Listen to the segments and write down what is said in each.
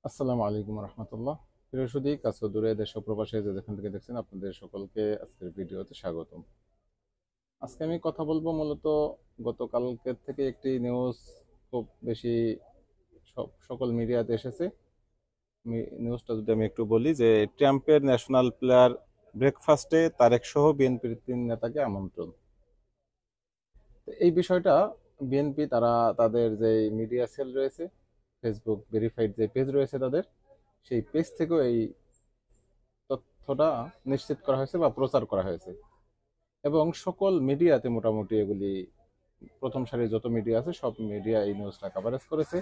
আসসালামু আলাইকুম রহমতুল্লাহ। প্রিয় সুধী, কাছে দূরে দেশ ও প্রবাসে যে যেখান থেকে দেখছেন, আপনাদের সকলকে আজকের ভিডিওতে স্বাগতম। আজকে আমি কথা বলবো মূলত গতকালকের থেকে একটি নিউজ খুব বেশি সকল মিডিয়াতে এসেছে। নিউজটা যদি আমি একটু বলি, যে ট্রাম্পের ন্যাশনাল প্লেয়ার ব্রেকফাস্টে তারেক সহ বিএনপির 3 নেতাকে আমন্ত্রণ। তো এই বিষয়টা বিএনপি তারা তাদের যে মিডিয়া সেল রয়েছে, ফেসবুক ভেরিফাইড যে পেজ রয়েছে তাদের, সেই পেজ থেকেও এই তথ্যটা নিশ্চিত করা হয়েছে বা প্রচার করা হয়েছে, এবং সকল মিডিয়াতে মোটামুটি এগুলি প্রথম সারির যত মিডিয়া আছে সব মিডিয়া এই নিউজটা কভারেজ করেছে।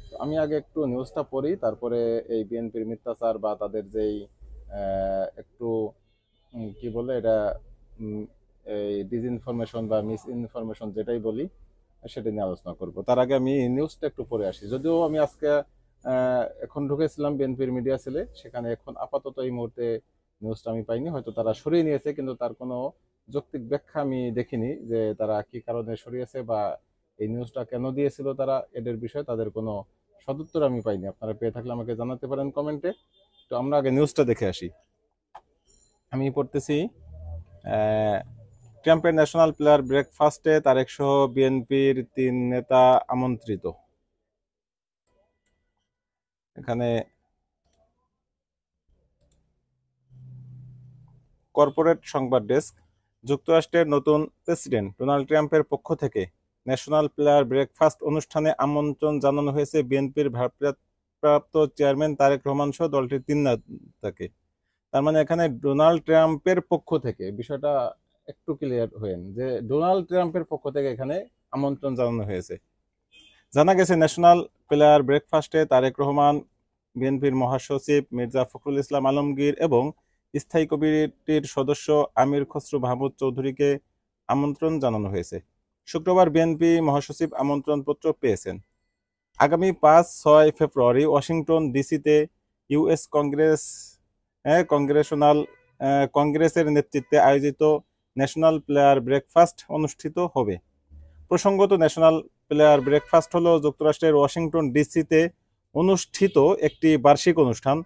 তো আমি আগে একটু নিউজটা পড়ি, তারপরে এই বিএনপির মিথ্যাচার বা তাদের যেই একটু কি বলে এটা, উম, এই ডিসইনফরমেশন বা মিস ইনফরমেশন যেটাই বলি, সেটা নিয়ে আলোচনা করব। তার আগে আমি নিউজটা একটু পড়ে আসি। যদিও আমি আজকে এখন ঢুকেছিলাম বিএনপির মিডিয়া সেলে, সেখানে এখন আপাতত এই মুহূর্তে নিউজটা আমি পাইনি, হয়তো তারা সরিয়ে নিয়েছে, কিন্তু তার কোনো যৌক্তিক ব্যাখ্যা আমি দেখিনি যে তারা কি কারণে সরিয়েছে বা এই নিউজটা কেন দিয়েছিল তারা, এদের বিষয়ে তাদের কোনো সদুত্তর আমি পাইনি। আপনারা পেয়ে থাকলে আমাকে জানাতে পারেন কমেন্টে। তো আমরা আগে নিউজটা দেখে আসি। আমি পড়তেছি, ট্রাম্পের ন্যাশনাল প্লেয়ার ব্রেকফাস্টে তারেক সহ বিএনপির 3 নেতা আমন্ত্রিত। এখানে কর্পোরেট সংবাদ ডেস্ক, যুক্তরাষ্ট্রের নতুন প্রেসিডেন্ট ডোনাল্ড ট্রাম্পের পক্ষ থেকে ন্যাশনাল প্লেয়ার ব্রেকফাস্ট অনুষ্ঠানে আমন্ত্রণ জানানো হয়েছে বিএনপির ভারপ্রাপ্ত চেয়ারম্যান তারেক রহমান সহ দলটির 3 নেতাকে। তার মানে এখানে ডোনাল্ড ট্রাম্পের পক্ষ থেকে, বিষয়টা একটু ক্লিয়ার হয়েন যে ডোনাল্ড ট্রাম্পের পক্ষ থেকে এখানে আমন্ত্রণ জানানো হয়েছে। জানা গেছে, ন্যাশনাল প্লেয়ার ব্রেকফাস্টে তারেক রহমান, বিএনপির মহাসচিব মির্জা ফখরুল ইসলাম আলমগীর এবং স্থায়ী কমিটির সদস্য আমির খসরু মাহমুদ চৌধুরীকে আমন্ত্রণ জানানো হয়েছে। শুক্রবার বিএনপি মহাসচিব আমন্ত্রণপত্র পেয়েছেন। আগামী 5-6 ফেব্রুয়ারি ওয়াশিংটন ডিসিতে ইউএস কংগ্রেসের নেতৃত্বে আয়োজিত ন্যাশনাল প্লেয়ার ব্রেকফাস্ট অনুষ্ঠিত হবে। প্রসঙ্গত, ন্যাশনাল প্লেয়ার ব্রেকফাস্ট হলো যুক্তরাষ্ট্রের ওয়াশিংটন ডিসিতে অনুষ্ঠিত একটি বার্ষিক অনুষ্ঠান।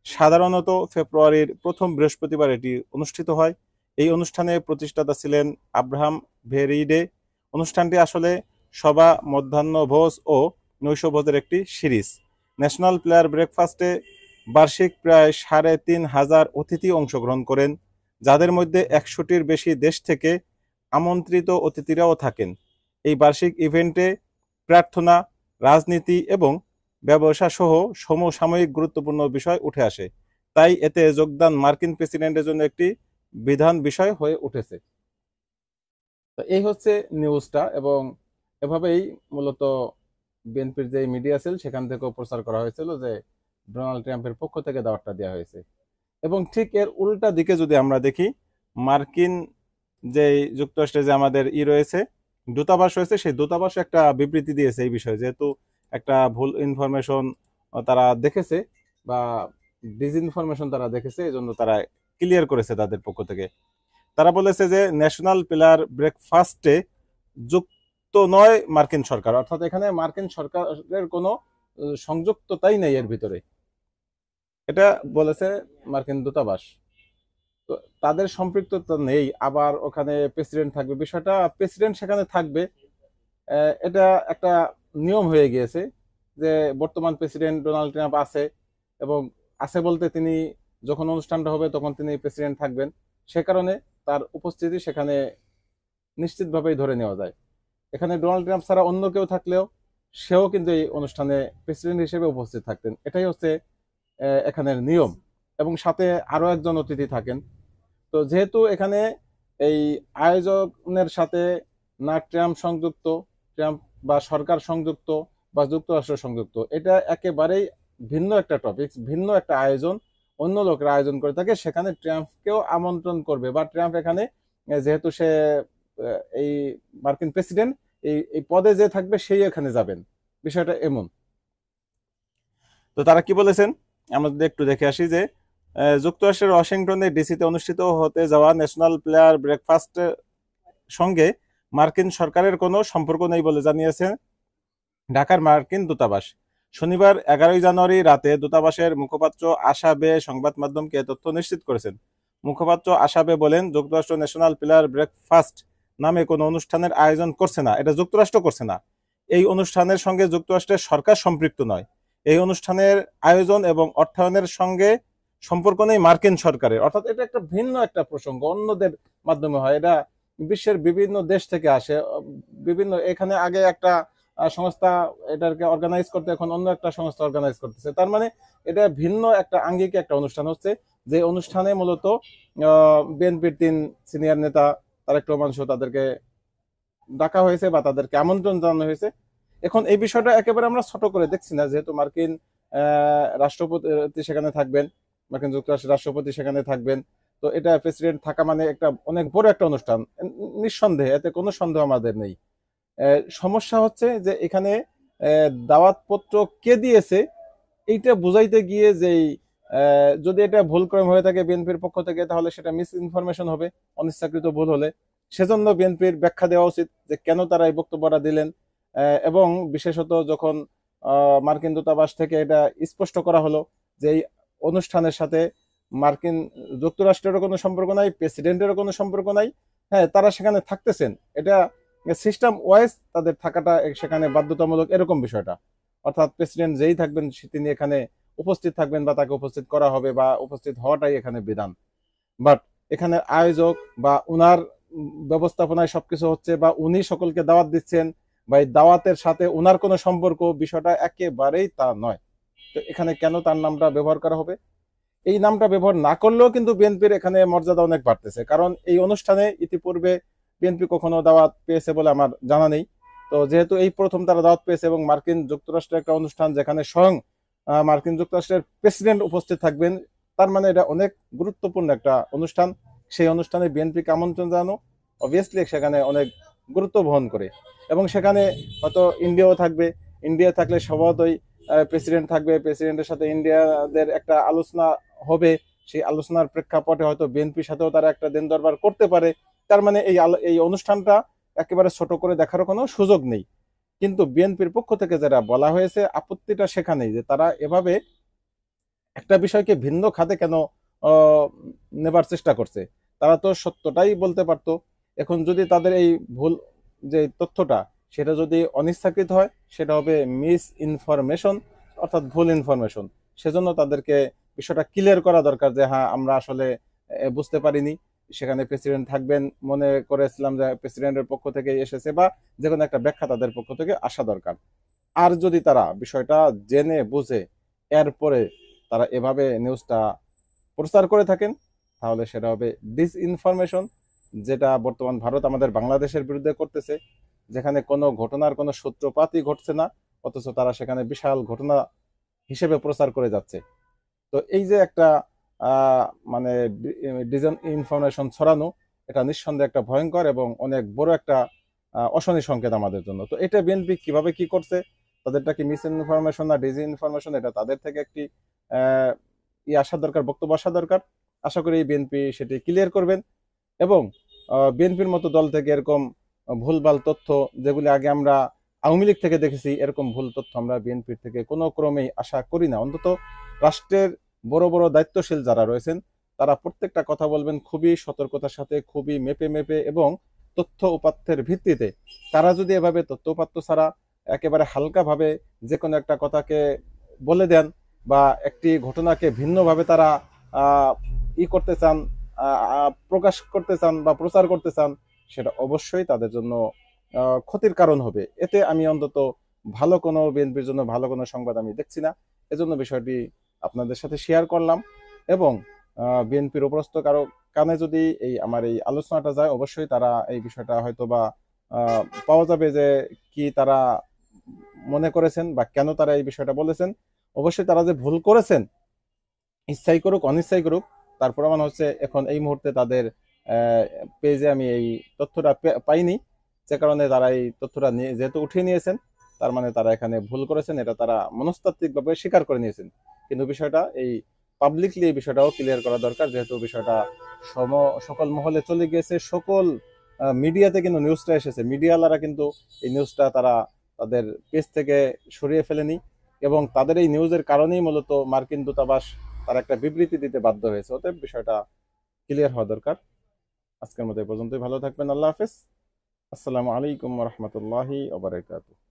সাধারণত ফেব্রুয়ারির প্রথম বৃহস্পতিবার এটি অনুষ্ঠিত হয়। এই অনুষ্ঠানে প্রতিষ্ঠাতা ছিলেন আব্রাহাম ভেরিডে। অনুষ্ঠানটি আসলে সভা, মধ্যাহ্নভোজ ও নৈশভোজের একটি সিরিজ। ন্যাশনাল প্লেয়ার ব্রেকফাস্টে বার্ষিক প্রায় 3,500 অতিথি অংশগ্রহণ করেন, যাদের মধ্যে 100টির বেশি দেশ থেকে আমন্ত্রিত অতিথিরাও থাকেন। এই বার্ষিক ইভেন্টে প্রার্থনা, রাজনীতি এবং ব্যবসা সহ সমসাময়িক গুরুত্বপূর্ণ বিষয় উঠে আসে। তাই এতে যোগদান মার্কিন প্রেসিডেন্টের জন্য একটি বিধান বিষয় হয়ে উঠেছে। তো এই হচ্ছে নিউজটা, এবং এভাবেই মূলত বিএনপির যে মিডিয়া সেল সেখান থেকেও প্রচার করা হয়েছিল যে ডোনাল্ড ট্রাম্পের পক্ষ থেকে দাওয়াতটা দেওয়া হয়েছে। এবং ঠিক এর উল্টা দিকে যদি আমরা দেখি, মার্কিন যে যুক্তরাষ্ট্রে যে আমাদের রয়েছে, দূতাবাস রয়েছে, সেই দূতাবাস একটা বিবৃতি দিয়েছে এই বিষয়ে, যেহেতু একটা ভুল ইনফরমেশন তারা দেখেছে বা ডিসইনফরমেশন তারা দেখেছে, এই জন্য তারা ক্লিয়ার করেছে তাদের পক্ষ থেকে। তারা বলেছে যে ন্যাশনাল প্লেয়ার ব্রেকফাস্টে যুক্ত নয় মার্কিন সরকার, অর্থাৎ এখানে মার্কিন সরকারের কোনো সংযুক্ততাই নেই এর ভিতরে, এটা বলেছে মার্কিন দূতাবাস। তো তাদের সম্পৃক্ততা নেই। আবার ওখানে প্রেসিডেন্ট থাকবে, বিষয়টা প্রেসিডেন্ট সেখানে থাকবে, এটা একটা নিয়ম হয়ে গিয়েছে যে বর্তমান প্রেসিডেন্ট ডোনাল্ড ট্রাম্প আছে, এবং আছে বলতে তিনি যখন অনুষ্ঠানটা হবে তখন তিনি প্রেসিডেন্ট থাকবেন, সে কারণে তার উপস্থিতি সেখানে নিশ্চিতভাবেই ধরে নেওয়া যায়। এখানে ডোনাল্ড ট্রাম্প ছাড়া অন্য কেউ থাকলেও সেও কিন্তু এই অনুষ্ঠানে প্রেসিডেন্ট হিসেবে উপস্থিত থাকতেন, এটাই হচ্ছে এখানের নিয়ম। এবং সাথে আরো একজন অতিথি থাকেন। তো যেহেতু এখানে এই আয়োজনের সাথে না ট্রাম্প সংযুক্ত, ট্রাম্প বা সরকার সংযুক্ত বা যুক্তরাষ্ট্র সংযুক্ত, এটা একেবারেই ভিন্ন একটা টপিক, ভিন্ন একটা আয়োজন, অন্য লোকের আয়োজন করে থাকে, সেখানে ট্রাম্পকেও আমন্ত্রণ করবে বা ট্রাম্প এখানে যেহেতু সে এই মার্কিন প্রেসিডেন্ট, এই পদে যে থাকবে সেই এখানে যাবেন, বিষয়টা এমন। তো তারা কি বলেছেন আমরা যদি একটু দেখে আসি, যে যুক্তরাষ্ট্রের ওয়াশিংটনে ডিসিতে অনুষ্ঠিত হতে যাওয়া ন্যাশনাল প্লেয়ার ব্রেকফাস্টের সঙ্গে মার্কিন সরকারের কোনো সম্পর্ক নেই বলে জানিয়েছে ঢাকার মার্কিন দূতাবাস। শনিবার 11 জানুয়ারি রাতে দূতাবাসের মুখপাত্র আশা বে সংবাদ মাধ্যমকে তথ্য নিশ্চিত করেছেন। মুখপাত্র আশা বে বলেন, যুক্তরাষ্ট্র ন্যাশনাল প্লেয়ার ব্রেকফাস্ট নামে কোনো অনুষ্ঠানের আয়োজন করছে না, এটা যুক্তরাষ্ট্র করছে না। এই অনুষ্ঠানের সঙ্গে যুক্তরাষ্ট্রের সরকার সম্পৃক্ত নয়। এই অনুষ্ঠানের আয়োজন এবং অর্থায়নের সঙ্গে সম্পর্ক নেই মার্কিন সরকারের। অর্থাৎ এটা একটা ভিন্ন একটা প্রসঙ্গ, অন্যদের মাধ্যমে হয়। এটা বিশ্বের বিভিন্ন দেশ থেকে আসে, বিভিন্ন এখানে আগে একটা সংস্থা এটাকে অর্গানাইজ করতে, এখন অন্য একটা সংস্থা অর্গানাইজ করতেছে। তার মানে এটা ভিন্ন একটা আঙ্গিকে একটা অনুষ্ঠান হচ্ছে, যে অনুষ্ঠানে মূলত বিএনপির 3 সিনিয়র নেতা তারেক রহমান সহ তাদেরকে ডাকা হয়েছে বা তাদেরকে আমন্ত্রণ জানানো হয়েছে। এখন এই বিষয়টা একেবারে আমরা ছোট করে দেখছি না, যেহেতু মার্কিন রাষ্ট্রপতি সেখানে থাকবেন, মার্কিন যুক্তরাষ্ট্রের রাষ্ট্রপতি সেখানে থাকবেন। তো এটা প্রেসিডেন্ট থাকা মানে একটা অনেক বড় একটা অনুষ্ঠান, নিঃসন্দেহে, এতে কোনো সন্দেহ আমাদের নেই। সমস্যা হচ্ছে যে এখানে দাওয়াতপত্র কে দিয়েছে এইটা বুঝাইতে গিয়ে যেই যদি এটা ভুলক্রম হয়ে থাকে বিএনপির পক্ষ থেকে, তাহলে সেটা মিস ইনফরমেশন হবে, অনিচ্ছাকৃত ভুল হলে। সেজন্য বিএনপির ব্যাখ্যা দেওয়া উচিত যে কেন তারা এই বক্তব্যটা দিলেন, এবং বিশেষত যখন মার্কিন দূতাবাস থেকে এটা স্পষ্ট করা হলো যে এই অনুষ্ঠানের সাথে মার্কিন যুক্তরাষ্ট্রেরও কোনো সম্পর্ক নাই, প্রেসিডেন্টেরও কোনো সম্পর্ক নাই। হ্যাঁ, তারা সেখানে থাকতেছেন, এটা সিস্টেম ওয়াইজ তাদের থাকাটা সেখানে বাধ্যতামূলক, এরকম বিষয়টা। অর্থাৎ প্রেসিডেন্ট যেই থাকবেন তিনি এখানে উপস্থিত থাকবেন বা তাকে উপস্থিত করা হবে, বা উপস্থিত হওয়াটাই এখানে বিধান। বাট এখানে আয়োজক বা উনার ব্যবস্থাপনায় সবকিছু হচ্ছে, বা উনি সকলকে দাওয়াত দিচ্ছেন, বা এই দাওয়াতের সাথে উনার কোনো সম্পর্ক, বিষয়টা একেবারেই তা নয়। তো এখানে কেন তার নামটা ব্যবহার করা হবে? এই নামটা ব্যবহার না করলেও কিন্তু বিএনপির এখানে মর্যাদা অনেক বাড়তেছে, কারণ এই অনুষ্ঠানে ইতিপূর্বে বিএনপি কখনো দাওয়াত পেয়েছে বলে আমার জানা নেই। তো যেহেতু এই প্রথম তারা দাওয়াত পেয়েছে, এবং মার্কিন যুক্তরাষ্ট্রের একটা অনুষ্ঠান যেখানে স্বয়ং মার্কিন যুক্তরাষ্ট্রের প্রেসিডেন্ট উপস্থিত থাকবেন, তার মানে এটা অনেক গুরুত্বপূর্ণ একটা অনুষ্ঠান। সেই অনুষ্ঠানে বিএনপিকে আমন্ত্রণ জানানো অবভিয়াসলি সেখানে অনেক গুরুত্ব বহন করে। এবং সেখানে হয়তো ইন্ডিয়াও থাকবে, ইন্ডিয়া থাকলে স্বভাবতই প্রেসিডেন্ট থাকবে, প্রেসিডেন্টের সাথে ইন্ডিয়াদের একটা আলোচনা হবে। সেই আলোচনার প্রেক্ষাপটে হয়তো বিএনপির সাথেও তারা একটা দেন দরবার করতে পারে। তার মানে এই অনুষ্ঠানটা একেবারে ছোট করে দেখারও কোনো সুযোগ নেই। কিন্তু বিএনপির পক্ষ থেকে যারা বলা হয়েছে, আপত্তিটা সেখানেই যে তারা এভাবে একটা বিষয়কে ভিন্ন খাতে কেন নেবার চেষ্টা করছে। তারা তো সত্যটাই বলতে পারতো। এখন যদি তাদের এই ভুল যে তথ্যটা, সেটা যদি অনিচ্ছাকৃত হয়, সেটা হবে মিস ইনফরমেশন, অর্থাৎ ভুল ইনফরমেশন। সেজন্য তাদেরকে বিষয়টা ক্লিয়ার করা দরকার যে হ্যাঁ, আমরা আসলে বুঝতে পারিনি, সেখানে প্রেসিডেন্ট থাকবেন, মনে করেছিলাম যে প্রেসিডেন্টের পক্ষ থেকে এসেছে, বা যে কোনো একটা ব্যাখ্যা তাদের পক্ষ থেকে আসা দরকার। আর যদি তারা বিষয়টা জেনে বুঝে এরপরে তারা এভাবে নিউজটা প্রচার করে থাকেন, তাহলে সেটা হবে ডিসইনফরমেশন, যেটা বর্তমান ভারত আমাদের বাংলাদেশের বিরুদ্ধে করতেছে, যেখানে কোনো ঘটনার কোনো সূত্রপাতই ঘটছে না, অথচ তারা সেখানে বিশাল ঘটনা হিসেবে প্রচার করে যাচ্ছে। তো এই যে একটা মানে ডিসইনফরমেশন ছড়ানো, এটা নিঃসন্দেহে একটা ভয়ঙ্কর এবং অনেক বড় একটা অশনি সংকেত আমাদের জন্য। তো এটা বিএনপি কিভাবে কি করছে, তাদেরটা কি মিস ইনফরমেশন না ডিসইনফরমেশন, এটা তাদের থেকে একটি আসা দরকার, বক্তব্য আসা দরকার। আশা করি বিএনপি সেটি ক্লিয়ার করবেন, এবং বিএনপির মতো দল থেকে এরকম ভুলভাল তথ্য, যেগুলি আগে আমরা আওয়ামী লীগ থেকে দেখেছি, এরকম ভুল তথ্য আমরা বিএনপির থেকে কোনো ক্রমেই আশা করি না। অন্তত রাষ্ট্রের বড় বড় দায়িত্বশীল যারা রয়েছেন, তারা প্রত্যেকটা কথা বলবেন খুবই সতর্কতার সাথে, খুবই মেপে মেপে এবং তথ্য উপাত্তের ভিত্তিতে। তারা যদি এভাবে তথ্য উপাত্ত ছাড়া একেবারে হালকাভাবে যে কোনো একটা কথাকে বলে দেন, বা একটি ঘটনাকে ভিন্নভাবে তারা করতে চান, প্রকাশ করতে চান বা প্রচার করতে চান, সেটা অবশ্যই তাদের জন্য ক্ষতির কারণ হবে। এতে আমি অন্তত ভালো কোনো, বিএনপির জন্য ভালো কোনো সংবাদ আমি দেখছি না। এজন্য বিষয়টি আপনাদের সাথে শেয়ার করলাম, এবং বিএনপির উপরস্থ কারো কানে যদি আমার এই আলোচনাটা যায়, অবশ্যই তারা এই বিষয়টা হয়তো বা পাওয়া যাবে যে কি তারা মনে করেছেন বা কেন তারা এই বিষয়টা বলেছেন। অবশ্যই তারা যে ভুল করেছেন, ইচ্ছাই করুক অনিচ্ছাই করুক, তার প্রমাণ হচ্ছে এখন এই মুহূর্তে তাদের পেজে আমি এই তথ্যটা পাইনি, যে কারণে তারা এই তথ্যটা নিয়ে যেহেতু উঠিয়ে নিয়েছেন, তার মানে তারা এখানে ভুল করেছেন, এটা তারা মনস্তাত্ত্বিকভাবে স্বীকার করে নিয়েছেন। কিন্তু বিষয়টা এই পাবলিকলি এই বিষয়টাও ক্লিয়ার করা দরকার, যেহেতু বিষয়টা সকল মহলে চলে গিয়েছে, সকল মিডিয়াতে কিন্তু নিউজটা এসেছে। মিডিয়ালারা কিন্তু এই নিউজটা তারা তাদের পেজ থেকে সরিয়ে ফেলেনি, এবং তাদের এই নিউজের কারণেই মূলত মার্কিন দূতাবাস তার একটা বিবৃতি দিতে বাধ্য হয়েছে। অতএব বিষয়টা ক্লিয়ার হওয়া দরকার। আজকের মতো এই পর্যন্তই। ভালো থাকবেন। আল্লাহ হাফেজ। আসসালামু আলাইকুম রহমতুল্লাহি ওয়া বারাকাতুহু।